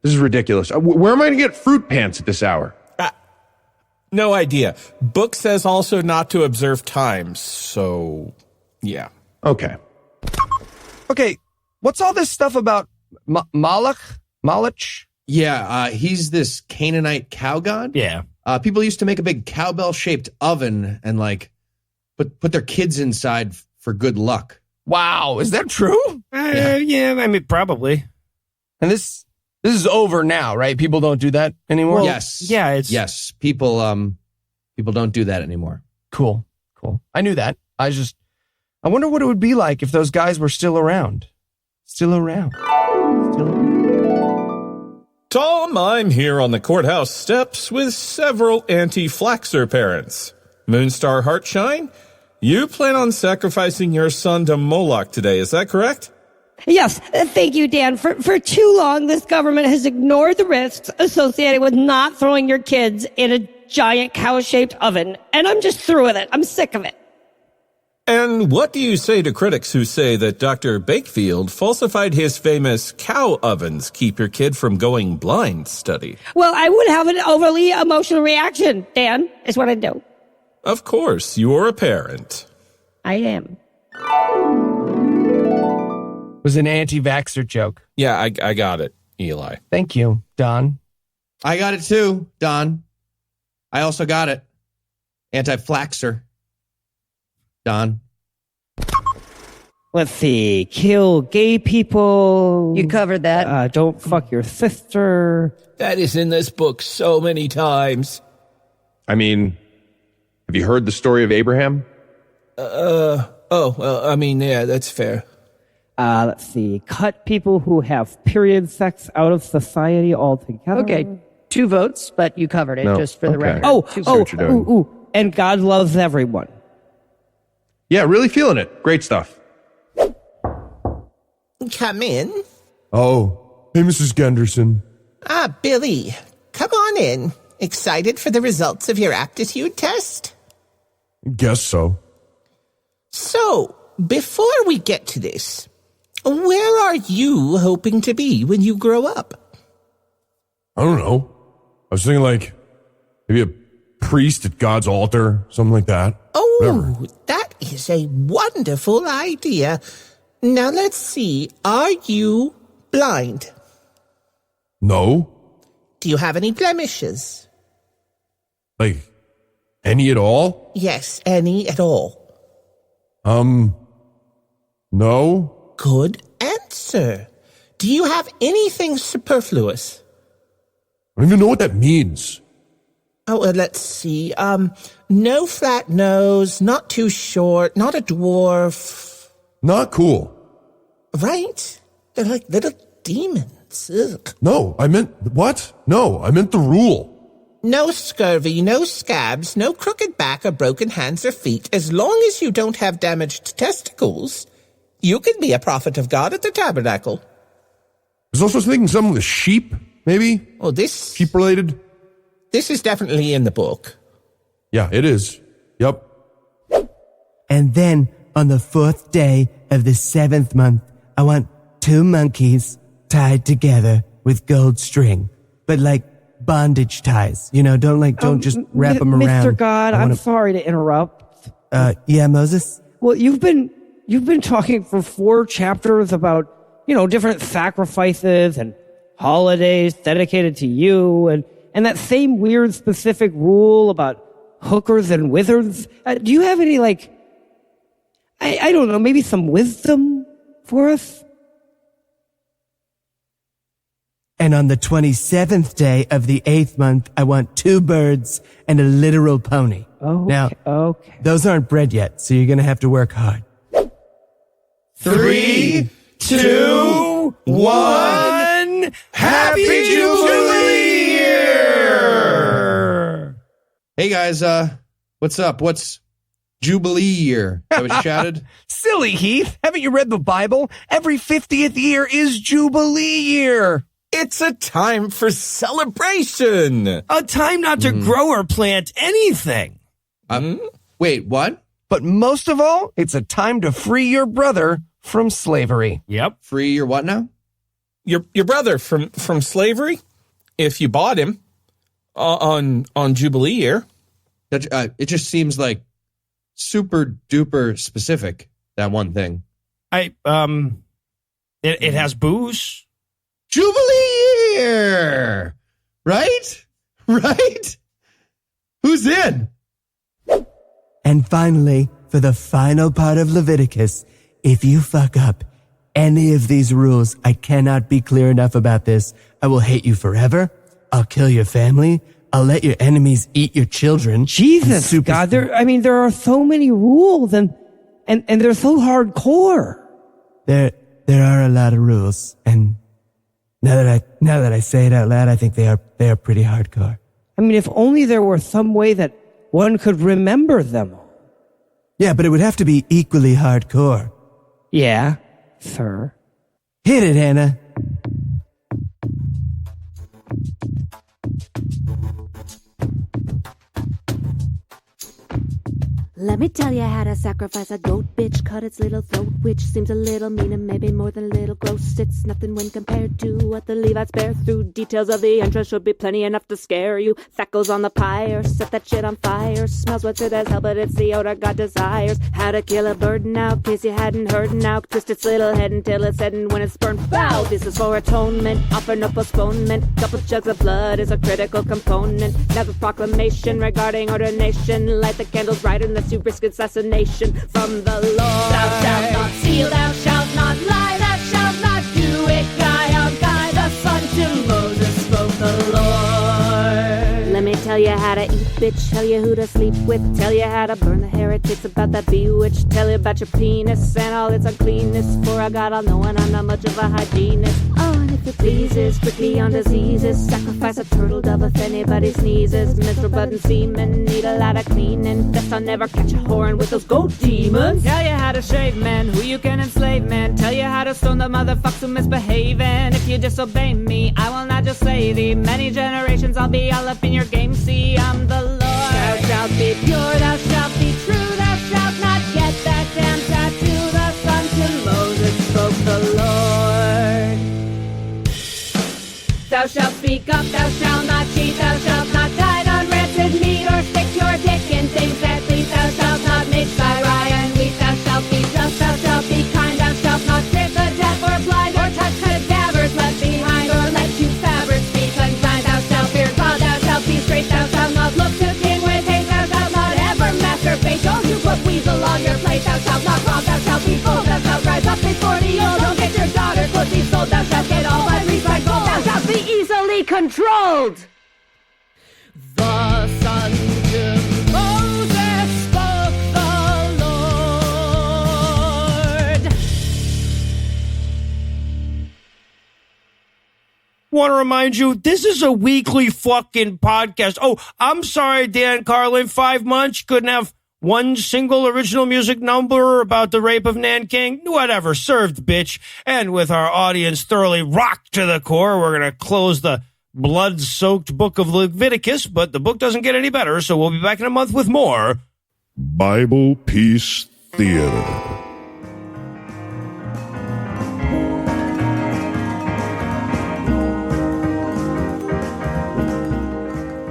This is ridiculous. Where am I going to get fruit pants at this hour? No idea. Book says also not to observe times. So, yeah. Okay. Okay, what's all this stuff about Moloch? Yeah, he's this Canaanite cow god. Yeah. People used to make a big cowbell-shaped oven and put their kids inside for good luck. Wow, is that true? Yeah, I mean, probably. And this is over now, right? People don't do that anymore? Well, yes. Yeah, yes. People don't do that anymore. Cool. I knew that. I wonder what it would be like if those guys were still around. Tom, I'm here on the courthouse steps with several anti-Flaxer parents. Moonstar Heartshine, you plan on sacrificing your son to Moloch today, is that correct? Yes, thank you, Dan. For too long, this government has ignored the risks associated with not throwing your kids in a giant cow-shaped oven, and I'm just through with it. I'm sick of it. And what do you say to critics who say that Dr. Bakefield falsified his famous cow ovens keep your kid from going blind study? Well, I would have an overly emotional reaction, Dan, is what I do. Of course, you're a parent. I am. It was an anti-vaxxer joke. Yeah, I got it, Eli. Thank you, Don. I got it too, Don. I also got it. Anti-flaxer. Don. Let's see. Kill gay people. You covered that. Don't fuck your sister. That is in this book so many times. I mean, have you heard the story of Abraham? Yeah, that's fair. Let's see. Cut people who have period sex out of society altogether. Okay. 2 votes, but you covered it just for the record. And God loves everyone. Yeah, really feeling it. Great stuff. Come in. Oh, hey, Mrs. Gunderson. Ah, Billy. Come on in. Excited for the results of your aptitude test? Guess so. So, before we get to this, where are you hoping to be when you grow up? I don't know. I was thinking like maybe a priest at God's altar, something like that. Oh, whatever. That is a wonderful idea. Now let's see. Are you blind? No. Do you have any blemishes? Like any at all? Yes, any at all. No. Good answer. Do you have anything superfluous? I don't even know what that means. Oh, let's see. No flat nose, not too short, not a dwarf. Not cool. Right? They're like little demons. Ugh. No, I meant what? No, I meant the rule. No scurvy, no scabs, no crooked back or broken hands or feet. As long as you don't have damaged testicles, you can be a prophet of God at the tabernacle. I was also thinking something with sheep, maybe? Oh, this... Sheep related? This is definitely in the book. Yeah, it is. Yep. And then on the 4th day of the 7th month, I want 2 monkeys tied together with gold string, but like bondage ties. You know, don't just wrap them around. Mr. God, I'm sorry to interrupt. Yeah, Moses? Well, you've been talking for 4 chapters about, different sacrifices and holidays dedicated to you and that same weird specific rule about hookers and wizards. Do you have any, I don't know, maybe some wisdom for us? And on the 27th day of the 8th month, I want 2 birds and a literal pony. Now, those aren't bred yet, so you're going to have to work hard. 3, 2, 1. Happy Jubilee year! Hey guys, what's up? What's Jubilee year? That was shouted. Silly Heath, haven't you read the Bible? Every 50th year is Jubilee year. It's a time for celebration. A time not to grow or plant anything. Wait, what? But most of all, it's a time to free your brother from slavery. Yep. Free your what now? Your brother from slavery, if you bought him on Jubilee year. It just seems like super duper specific, that one thing. It has booze. Jubilee year! Right? Right? Who's in? And finally, for the final part of Leviticus, if you fuck up any of these rules, I cannot be clear enough about this. I will hate you forever. I'll kill your family. I'll let your enemies eat your children. Jesus, God, there are so many rules and they're so hardcore. There are a lot of rules, and now that I say it out loud, I think they are pretty hardcore. I mean, if only there were some way that one could remember them all. Yeah, but it would have to be equally hardcore. Yeah, sir. Hit it, Hannah. Let me tell you how to sacrifice a goat, bitch. Cut its little throat, which seems a little mean and maybe more than a little gross. It's nothing when compared to what the Levites bear through. Details of the entrance should be plenty enough to scare you. Fat goes on the pyre, set that shit on fire. Smells what's it as hell, but it's the odor God desires. How to kill a bird now, case you hadn't heard now. Twist its little head until it's heading when it's burned. Bow! This is for atonement, offer no postponement. Couple jugs of blood is a critical component. Now the proclamation regarding ordination. Light the candles bright unless you risk assassination from the Lord. Thou shalt not steal, thou shalt not lie, thou shalt not do it. Guy on guy, the son to Moses spoke the Lord. Let me tell you how to eat, bitch. Tell you who to sleep with. Tell you how to burn the heretics about that bewitched. Tell you about your penis and all its uncleanness. For I got all knowing I'm not much of a hygienist. Oh, and if it pleases, quickly on diseases. Sacrifice a turtle dove if anybody sneezes. Menstrual blood and semen need a lot of cleaning. Best I'll never catch a whoring with those goat demons. Tell you how to shave, man, who you can enslave, man. Tell you how to stone the motherfuckers who misbehaving. If you disobey me, I will not just slay thee. Many generations I'll be all up in your game. See, I'm the Lord. Thou shalt be pure, thou shalt be true. Thou shalt not get that damn tattoo. The son to Moses spoke the Lord. Thou shalt speak up, thou shalt not cheat. Thou shalt not dine on rancid meat or stick your dick in things that please. Thou shalt not mix thy rye and wheat. Thou shalt be just, thou shalt be kind. Thou shalt not trick the deaf or blind or touch cadavers left behind or let you fabrics be consigned. Thou shalt fear God, thou shalt be straight. Thou shalt not look to king with hate. Thou shalt not ever masturbate. Don't you put weasel on your plate. Thou shalt not rob, thou shalt be bold. Thou shalt rise up before the old. Don't get your daughter pussy sold. Thou shalt get all my recycled. Thou shalt be easily controlled. The son to Moses spoke the Lord. Want to remind you, this is a weekly fucking podcast. Oh, I'm sorry, Dan Carlin. 5 months, couldn't have one single original music number about the rape of Nanking. Whatever, served, bitch. And with our audience thoroughly rocked to the core, we're going to close the blood-soaked book of Leviticus, but the book doesn't get any better, so we'll be back in a month with more Bible Peace Theater.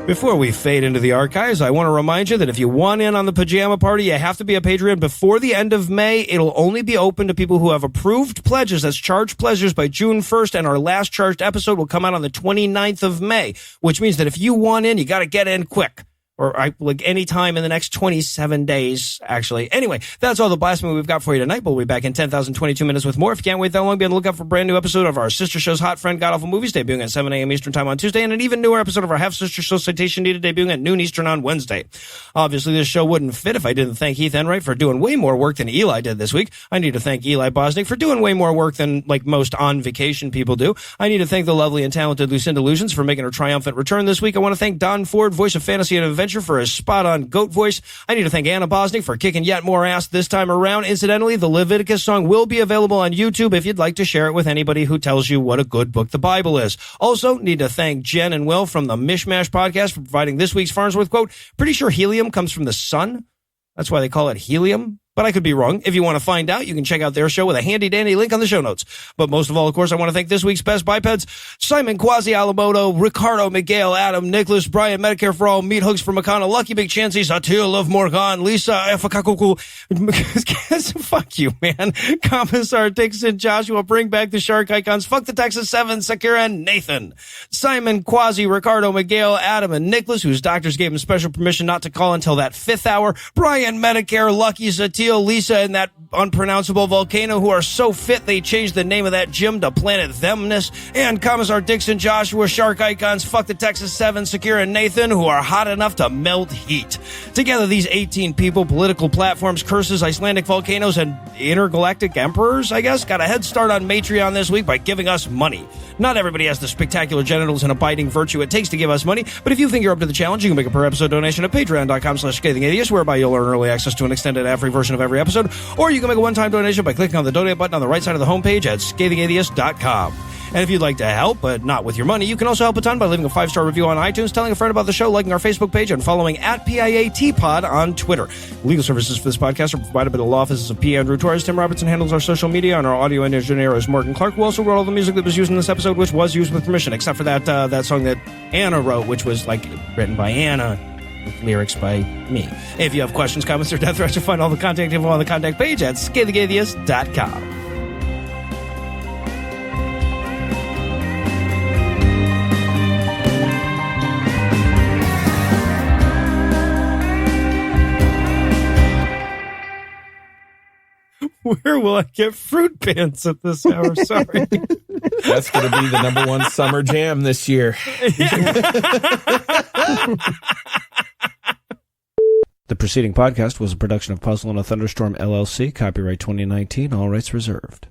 Before we fade into the archives, I want to remind you that if you want in on the pajama party, you have to be a Patreon before the end of May. It'll only be open to people who have approved pledges. That's charged pledges by June 1st, and our last charged episode will come out on the 29th of May, which means that if you want in, you got to get in quick. Or like any time in the next 27 days, actually. Anyway, that's all the blasphemy we've got for you tonight. We'll be back in 10,022 minutes with more. If you can't wait that long, be on the lookout for a brand new episode of our sister show's Hot Friend God Awful Movies, debuting at 7 a.m. Eastern Time on Tuesday, and an even newer episode of our half-sister show Citation Needed, debuting at noon Eastern on Wednesday. Obviously, this show wouldn't fit if I didn't thank Heath Enright for doing way more work than Eli did this week. I need to thank Eli Bosnick for doing way more work than, like, most on-vacation people do. I need to thank the lovely and talented Lucinda Lugeons for making her triumphant return this week. I want to thank Don Ford, voice of Fantasy and Adventure, for his spot-on goat voice. I need to thank Anna Bosnick for kicking yet more ass this time around. Incidentally, the Leviticus song will be available on YouTube if you'd like to share it with anybody who tells you what a good book the Bible is. Also, need to thank Jen and Will from the Mishmash podcast for providing this week's Farnsworth quote. Pretty sure helium comes from the sun. That's why they call it helium. But I could be wrong. If you want to find out, you can check out their show with a handy-dandy link on the show notes. But most of all, of course, I want to thank this week's Best Bipeds: Simon Quasi-Alamoto, Ricardo, Miguel, Adam, Nicholas, Brian, Medicare for All, Meat Hooks for McConnell, Lucky Big Chances, Atil of Morgan, Lisa, Efakakuku, fuck you, man, Commissar Dixon, Joshua, Bring Back the Shark Icons, Fuck the Texas 7, Sakura, and Nathan. Simon Quasi, Ricardo, Miguel, Adam, and Nicholas, whose doctors gave him special permission not to call until that 5th hour, Brian, Medicare, Lucky, Atil, Lisa, and that unpronounceable volcano, who are so fit they changed the name of that gym to Planet Themness, and Commissar Dixon, Joshua, Shark Icons, Fuck the Texas 7, Sakura, and Nathan, who are hot enough to melt heat. Together, these 18 people, political platforms, curses, Icelandic volcanoes, and intergalactic emperors, I guess, got a head start on Matreon this week by giving us money. Not everybody has the spectacular genitals and abiding virtue it takes to give us money, but if you think you're up to the challenge, you can make a per-episode donation at patreon.com/scathingatheist, whereby you'll earn early access to an extended ad-free version of every episode, or you can make a one-time donation by clicking on the donate button on the right side of the homepage at scathingatheist.com. And if you'd like to help, but not with your money, you can also help a ton by leaving a 5-star review on iTunes, telling a friend about the show, liking our Facebook page, and following at PIATpod on Twitter. Legal services for this podcast are provided by the law offices of P. Andrew Torres. Tim Robertson handles our social media, and our audio engineer is Morgan Clark, who also wrote all the music that was used in this episode, which was used with permission, except for that song that Anna wrote, which was written by Anna, with lyrics by me. If you have questions, comments, or death threats, you'll find all the contact info on the contact page at scathingatheist.com. Where will I get fruit pants at this hour? Sorry. That's going to be the number one summer jam this year. The preceding podcast was a production of Puzzle and a Thunderstorm, LLC. Copyright 2019. All rights reserved.